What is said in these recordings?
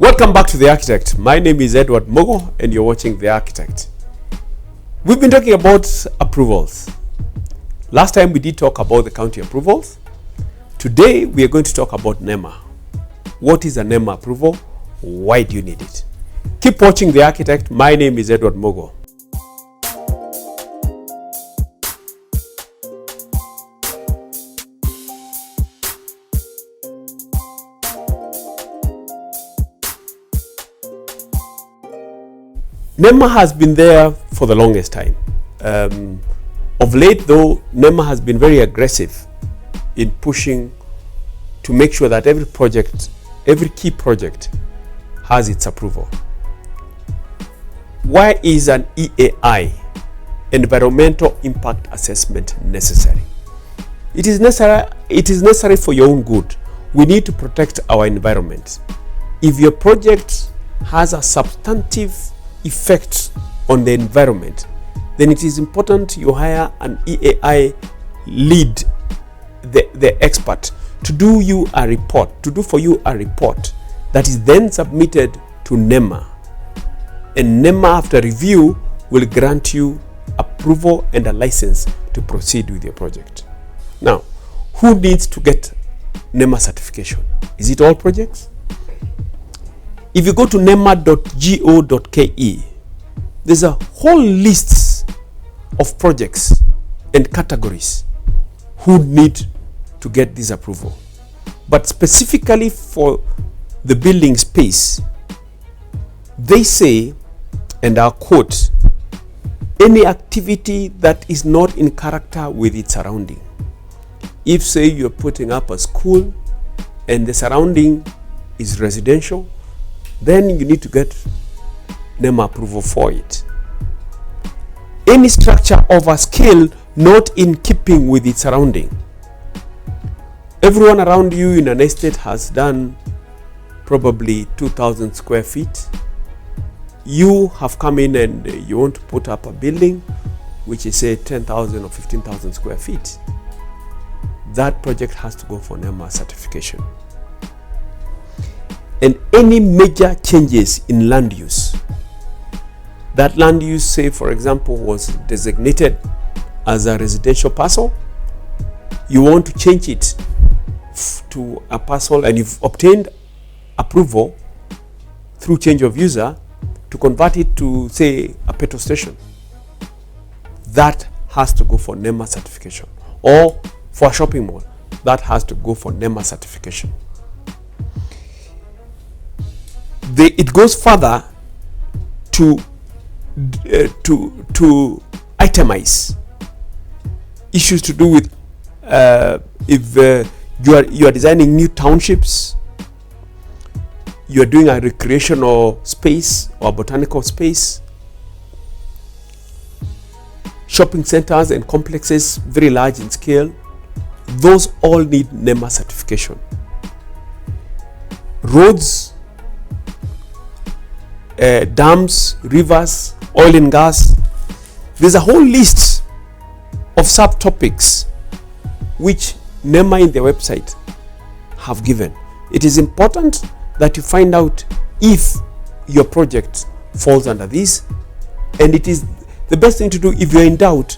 Welcome back to The Architect. My name is Edward Mugo and you're watching The Architect. We've been talking about approvals. Last time we did talk about the county approvals. Today we are going to talk about NEMA. What is a NEMA approval? Why do you need it? Keep watching The Architect. My name is Edward Mugo. NEMA has been there for the longest time. Of late though, NEMA has been very aggressive in pushing to make sure that every project, every key project has its approval. Why is an EAI, environmental impact assessment, necessary? It is necessary for your own good. We need to protect our environment. If your project has a substantive effect on the environment, then it is important you hire an EAI lead, the expert, to do for you a report that is then submitted to NEMA. And NEMA, after review, will grant you approval and a license to proceed with your project. Now, who needs to get NEMA certification? Is it all projects? If you go to nema.go.ke, there's a whole list of projects and categories who need to get this approval. But specifically for the building space, they say, and I'll quote, any activity that is not in character with its surrounding. If, say, you're putting up a school and the surrounding is residential, then you need to get NEMA approval for it. Any structure of a scale not in keeping with its surrounding. Everyone around you in an estate has done probably 2,000 square feet. You have come in and you want to put up a building which is, say, 10,000 or 15,000 square feet. That project has to go for NEMA certification. And any major changes in land use, that land use, say for example, was designated as a residential parcel, you want to change it to a parcel and you've obtained approval through change of user to convert it to, say, a petrol station, that has to go for NEMA certification. Or for a shopping mall, that has to go for NEMA certification. It goes further to itemize issues to do with if you are designing new townships, you are doing a recreational space or botanical space, shopping centers and complexes very large in scale, those all need NEMA certification. Roads, dams, rivers, oil and gas. There's a whole list of subtopics which NEMA in their website have given. It is important that you find out if your project falls under this, and it is the best thing to do. If you're in doubt,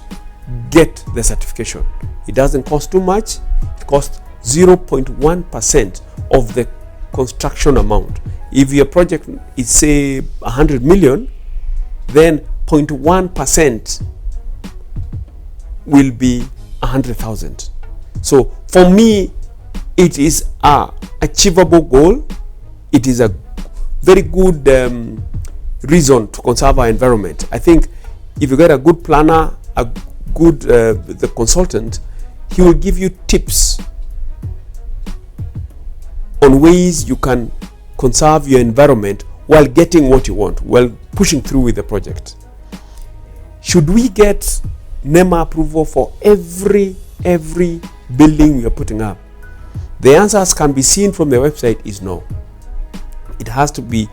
get the certification. It doesn't cost too much. It costs 0.1% of the construction amount. If your project is, say, 100 million, then 0.1% will be 100,000. So for me, it is a achievable goal. It is a very good reason to conserve our environment. I think if you get a good planner, a good the consultant, he will give you tips on ways you can conserve your environment while getting what you want, while pushing through with the project. Should we get NEMA approval for every building we are putting up? The answers can be seen from the website is no. It has to be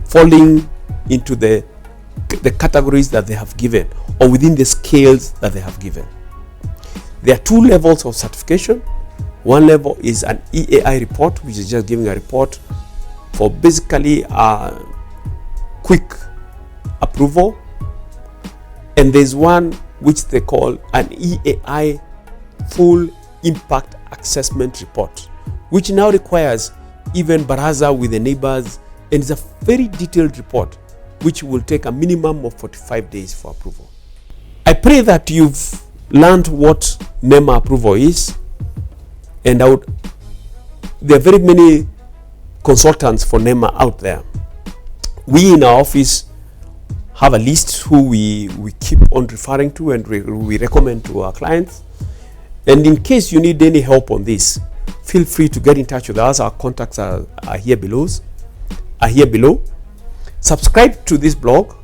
falling into the categories that they have given or within the scales that they have given. There are two levels of certification. One level is an EAI report, which is just giving a report for basically quick approval, and there's one which they call an EAI full impact assessment report, which now requires even baraza with the neighbors, and it's a very detailed report which will take a minimum of 45 days for approval. I pray that you've learned what NEMA approval is, and there are very many consultants for NEMA out there. We in our office have a list who we keep on referring to and we recommend to our clients. And in case you need any help on this, feel free to get in touch with us. Our contacts are here below. Subscribe to this blog,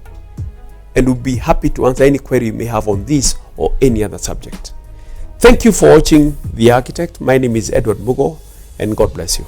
and we'll be happy to answer any query you may have on this or any other subject. Thank you for watching The Architect. My name is Edward Mugo, and God bless you.